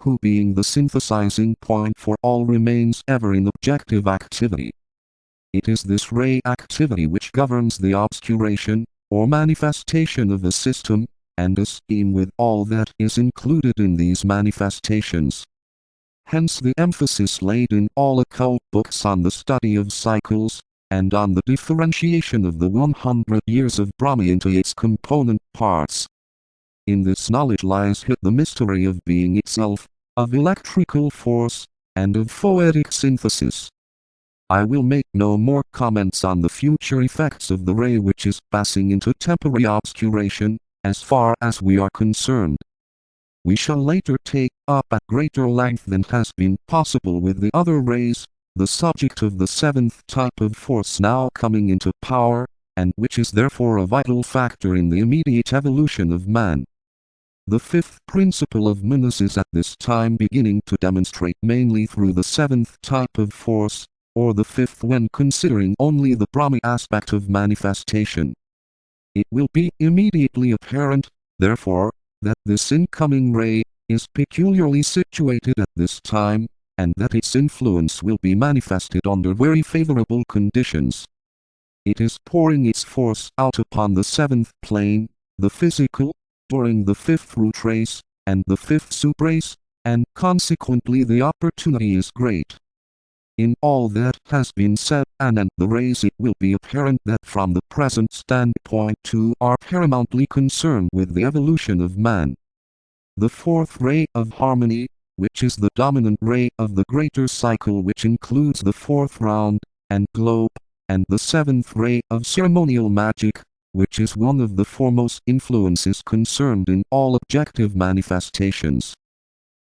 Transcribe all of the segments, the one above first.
who being the synthesizing point for all remains ever in objective activity. It is this ray activity which governs the obscuration, or manifestation of a system, and a scheme with all that is included in these manifestations. Hence the emphasis laid in all occult books on the study of cycles, and on the differentiation of the 100 years of Brahma into its component parts. In this knowledge lies hid the mystery of being itself, of electrical force, and of phoetic synthesis. I will make no more comments on the future effects of the ray which is passing into temporary obscuration, as far as we are concerned. We shall later take up at greater length than has been possible with the other rays, the subject of the seventh type of force now coming into power, and which is therefore a vital factor in the immediate evolution of man. The fifth principle of Manas is at this time beginning to demonstrate mainly through the seventh type of force, or the fifth when considering only the Brahmi aspect of manifestation. It will be immediately apparent, therefore, that this incoming ray is peculiarly situated at this time, and that its influence will be manifested under very favorable conditions. It is pouring its force out upon the seventh plane, the physical, during the fifth root race, and the fifth subrace, and consequently the opportunity is great. In all that has been said and the rays, it will be apparent that from the present standpoint two are paramountly concerned with the evolution of man. The fourth ray of harmony, which is the dominant ray of the greater cycle which includes the fourth round, and globe, and the seventh ray of ceremonial magic, which is one of the foremost influences concerned in all objective manifestations.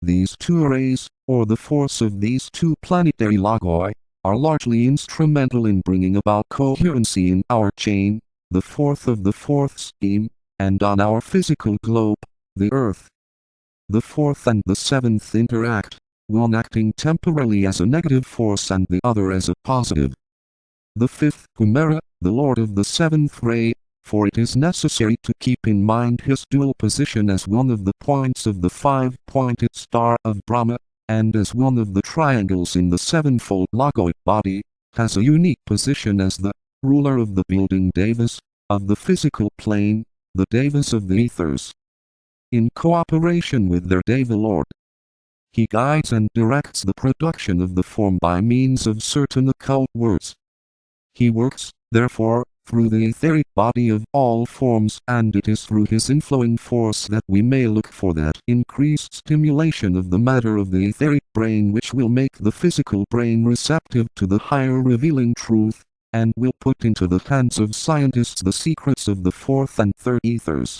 These two rays, or the force of these two planetary logoi, are largely instrumental in bringing about coherency in our chain, the fourth of the fourth scheme, and on our physical globe, the Earth. The fourth and the seventh interact, one acting temporarily as a negative force and the other as a positive. The fifth Kumara, the lord of the seventh ray, for it is necessary to keep in mind his dual position as one of the points of the five-pointed star of Brahma, and as one of the triangles in the sevenfold logoid body, has a unique position as the ruler of the building devas, of the physical plane, the devas of the ethers. In cooperation with their deva lord, he guides and directs the production of the form by means of certain occult words. He works, therefore, through the etheric body of all forms, and it is through his inflowing force that we may look for that increased stimulation of the matter of the etheric brain which will make the physical brain receptive to the higher revealing truth, and will put into the hands of scientists the secrets of the fourth and third ethers.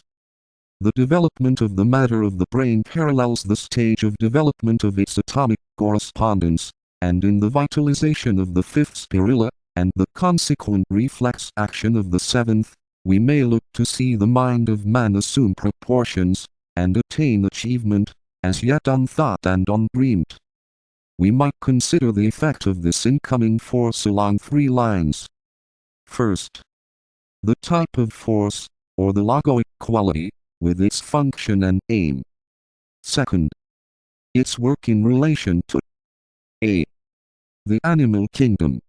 The development of the matter of the brain parallels the stage of development of its atomic correspondence, and in the vitalization of the fifth spirilla, and the consequent reflex action of the seventh, we may look to see the mind of man assume proportions, and attain achievement, as yet unthought and undreamed. We might consider the effect of this incoming force along three lines. First, the type of force, or the logoic quality, with its function and aim. Second, its work in relation to a. the animal kingdom,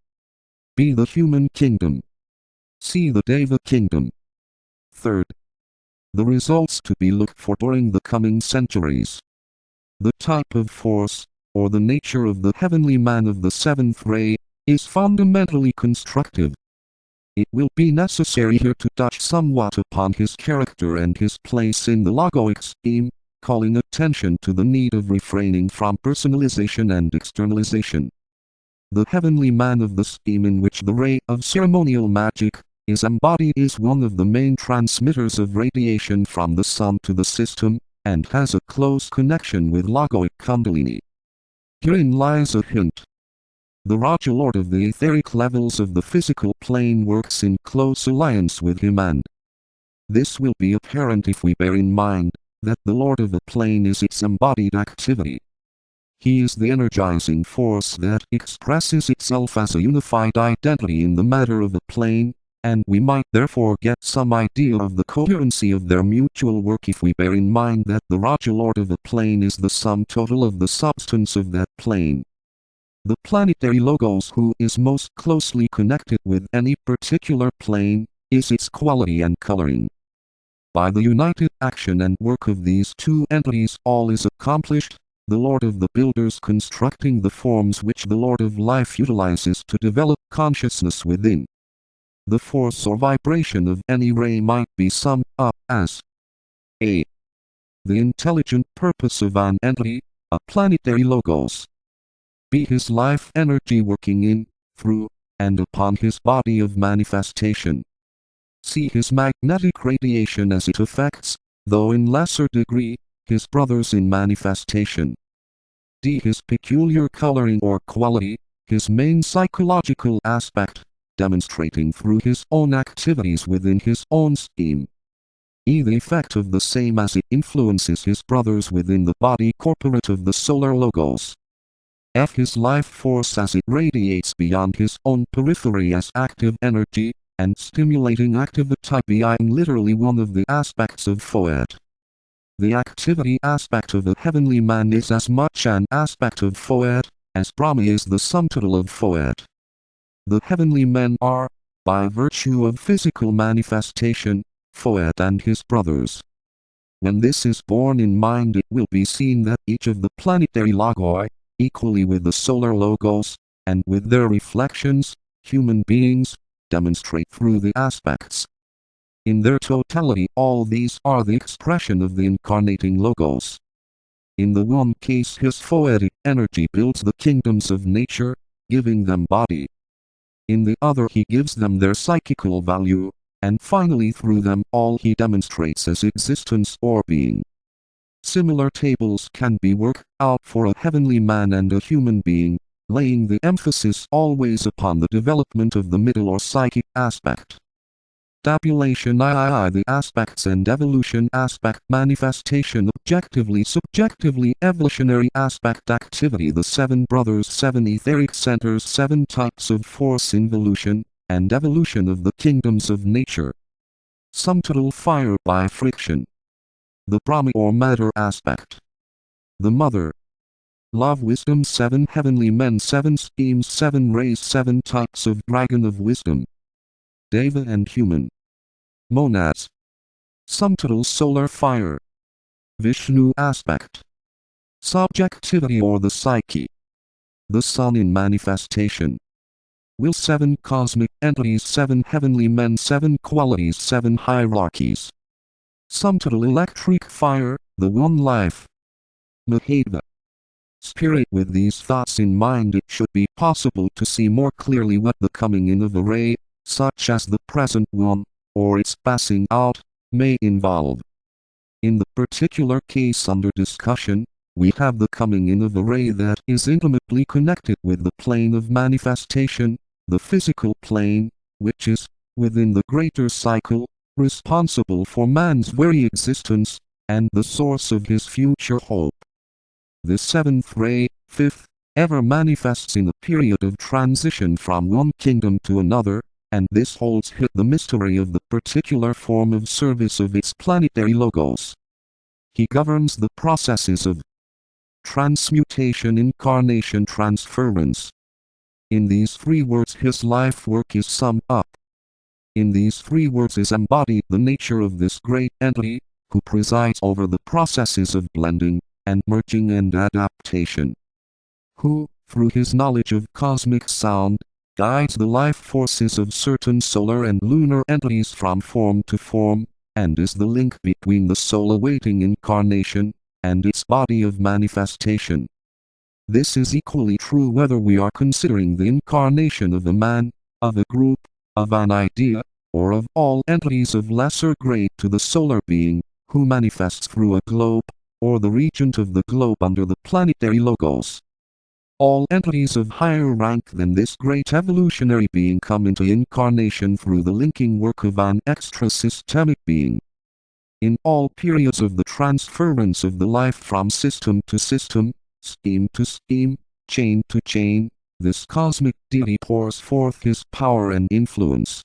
b. the human kingdom, c. the deva kingdom. Third, the results to be looked for during the coming centuries. The type of force, or the nature of the heavenly man of the seventh ray, is fundamentally constructive. It will be necessary here to touch somewhat upon his character and his place in the logoic scheme, calling attention to the need of refraining from personalization and externalization. The heavenly man of the scheme in which the ray of ceremonial magic is embodied is one of the main transmitters of radiation from the sun to the system, and has a close connection with logoic kundalini. Herein lies a hint. The Raja Lord of the etheric levels of the physical plane works in close alliance with him, and this will be apparent if we bear in mind that the Lord of the plane is its embodied activity. He is the energizing force that expresses itself as a unified identity in the matter of the plane, and we might therefore get some idea of the coherency of their mutual work if we bear in mind that the Raja Lord of a plane is the sum total of the substance of that plane. The planetary logos, who is most closely connected with any particular plane, is its quality and coloring. By the united action and work of these two entities all is accomplished, the Lord of the Builders constructing the forms which the Lord of Life utilizes to develop consciousness within. The force or vibration of any ray might be summed up as a. The intelligent purpose of an entity, a planetary logos. B. His life energy working in, through, and upon his body of manifestation. C. His magnetic radiation as it affects, though in lesser degree, his brothers in manifestation. D. His peculiar coloring or quality, his main psychological aspect, demonstrating through his own activities within his own scheme. E. The effect of the same as it influences his brothers within the body corporate of the solar logos. F. His life force as it radiates beyond his own periphery as active energy, and stimulating activity being literally one of the aspects of Foad. The activity aspect of a heavenly man is as much an aspect of Foad, as Brahma is the sum total of Foad. The heavenly men are, by virtue of physical manifestation, Foad and his brothers. When this is borne in mind, it will be seen that each of the planetary logoi, equally with the solar logos, and with their reflections, human beings, demonstrate through the aspects. In their totality, all these are the expression of the incarnating logos. In the one case, his Foadic energy builds the kingdoms of nature, giving them body. In the other, he gives them their psychical value, and finally through them all he demonstrates as existence or being. Similar tables can be worked out for a heavenly man and a human being, laying the emphasis always upon the development of the middle or psychic aspect. Tabulation II the aspects and evolution aspect manifestation objectively subjectively evolutionary aspect activity the 7 brothers 7 etheric centers 7 types of force involution, and evolution of the kingdoms of nature. Sum total fire by friction. The Brahma or matter aspect. The mother. Love wisdom 7 heavenly men 7 schemes 7 rays 7 types of dragon of wisdom. Deva and human. Monads. Sum total solar fire. Vishnu aspect. Subjectivity or the psyche. The sun in manifestation. Will 7 cosmic entities 7 heavenly men 7 qualities 7 hierarchies. Sum total electric fire, the one life. Mahadeva. Spirit. With these thoughts in mind, it should be possible to see more clearly what the coming in of a ray, such as the present one, or its passing out, may involve. In the particular case under discussion, we have the coming in of a ray that is intimately connected with the plane of manifestation, the physical plane, which is, within the greater cycle, responsible for man's very existence, and the source of his future hope. The 7th ray, 5th, ever manifests in a period of transition from one kingdom to another, and this holds the mystery of the particular form of service of its planetary logos. He governs the processes of transmutation, incarnation, transference. In these 3 words his life work is summed up. In these 3 words is embodied the nature of this great entity, who presides over the processes of blending, and merging and adaptation. Who, through his knowledge of cosmic sound, guides the life forces of certain solar and lunar entities from form to form, and is the link between the soul awaiting incarnation, and its body of manifestation. This is equally true whether we are considering the incarnation of a man, of a group, of an idea, or of all entities of lesser grade to the solar being, who manifests through a globe, or the regent of the globe under the planetary logos. All entities of higher rank than this great evolutionary being come into incarnation through the linking work of an extra-systemic being. In all periods of the transference of the life from system to system, scheme to scheme, chain to chain, this cosmic deity pours forth his power and influence.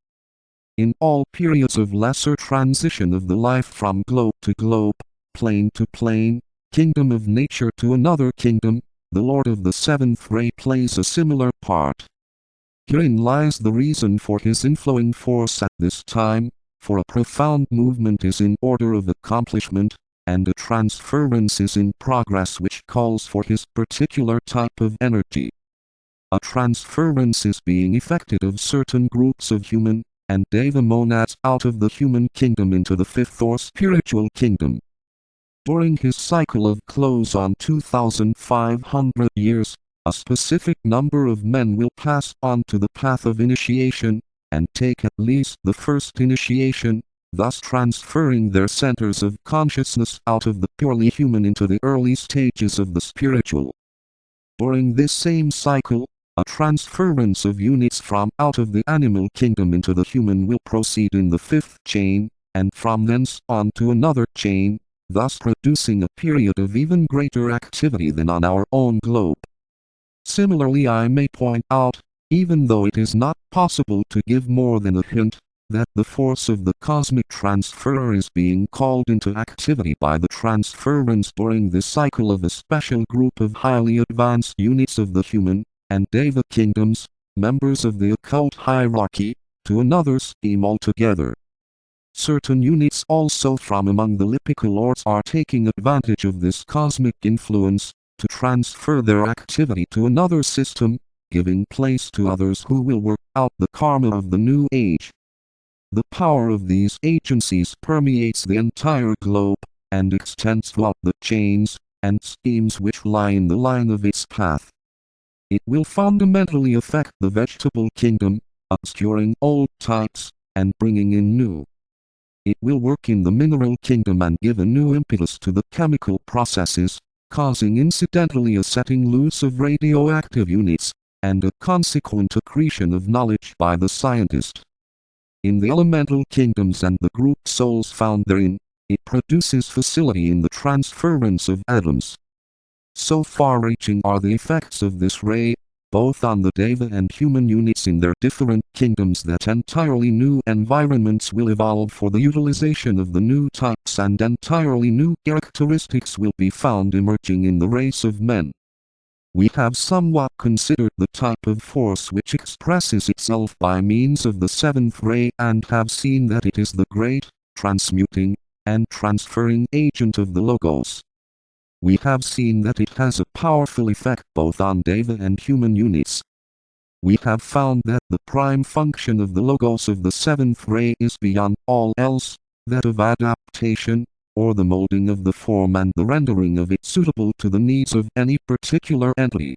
In all periods of lesser transition of the life from globe to globe, plane to plane, kingdom of nature to another kingdom, the Lord of the seventh ray plays a similar part. Herein lies the reason for his inflowing force at this time, for a profound movement is in order of accomplishment, and a transference is in progress which calls for his particular type of energy. A transference is being effected of certain groups of human and deva monads out of the human kingdom into the fifth or spiritual kingdom. During his cycle of close on 2,500 years, a specific number of men will pass on to the path of initiation, and take at least the first initiation, thus transferring their centers of consciousness out of the purely human into the early stages of the spiritual. During this same cycle, a transference of units from out of the animal kingdom into the human will proceed in the fifth chain, and from thence on to another chain, thus producing a period of even greater activity than on our own globe. Similarly, I may point out, even though it is not possible to give more than a hint, that the force of the cosmic transfer is being called into activity by the transference during this cycle of a special group of highly advanced units of the human and deva kingdoms, members of the occult hierarchy, to another scheme altogether. Certain units also from among the Lipica lords are taking advantage of this cosmic influence, to transfer their activity to another system, giving place to others who will work out the karma of the new age. The power of these agencies permeates the entire globe, and extends throughout the chains and schemes which lie in the line of its path. It will fundamentally affect the vegetable kingdom, obscuring old types, and bringing in new. It will work in the mineral kingdom and give a new impetus to the chemical processes, causing incidentally a setting loose of radioactive units, and a consequent accretion of knowledge by the scientist. In the elemental kingdoms and the group souls found therein, it produces facility in the transference of atoms. So far-reaching are the effects of this ray, both on the deva and human units in their different kingdoms, that entirely new environments will evolve for the utilization of the new types, and entirely new characteristics will be found emerging in the race of men. We have somewhat considered the type of force which expresses itself by means of the seventh ray, and have seen that it is the great, transmuting, and transferring agent of the Logos. We have seen that it has a powerful effect both on deva and human units. We have found that the prime function of the Logos of the seventh ray is beyond all else, that of adaptation, or the molding of the form and the rendering of it suitable to the needs of any particular entity.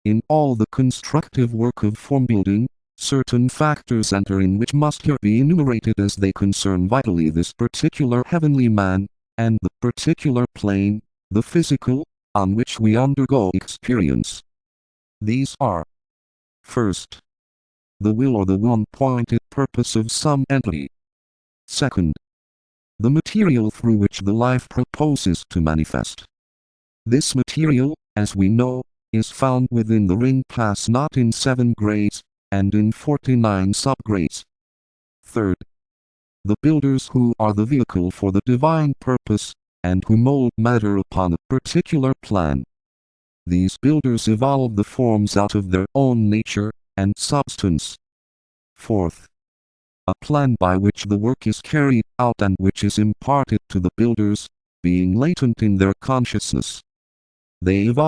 In all the constructive work of form building, certain factors enter in which must here be enumerated as they concern vitally this particular heavenly man, and the particular plane, the physical, on which we undergo experience. These are: first, the will or the one-pointed purpose of some entity. Second, the material through which the life proposes to manifest. This material, as we know, is found within the ring pass, not in 7 grades, and in 49 subgrades. Third, the builders who are the vehicle for the divine purpose, and who mold matter upon a particular plan. These builders evolve the forms out of their own nature and substance. Fourth, a plan by which the work is carried out and which is imparted to the builders, being latent in their consciousness. They evolve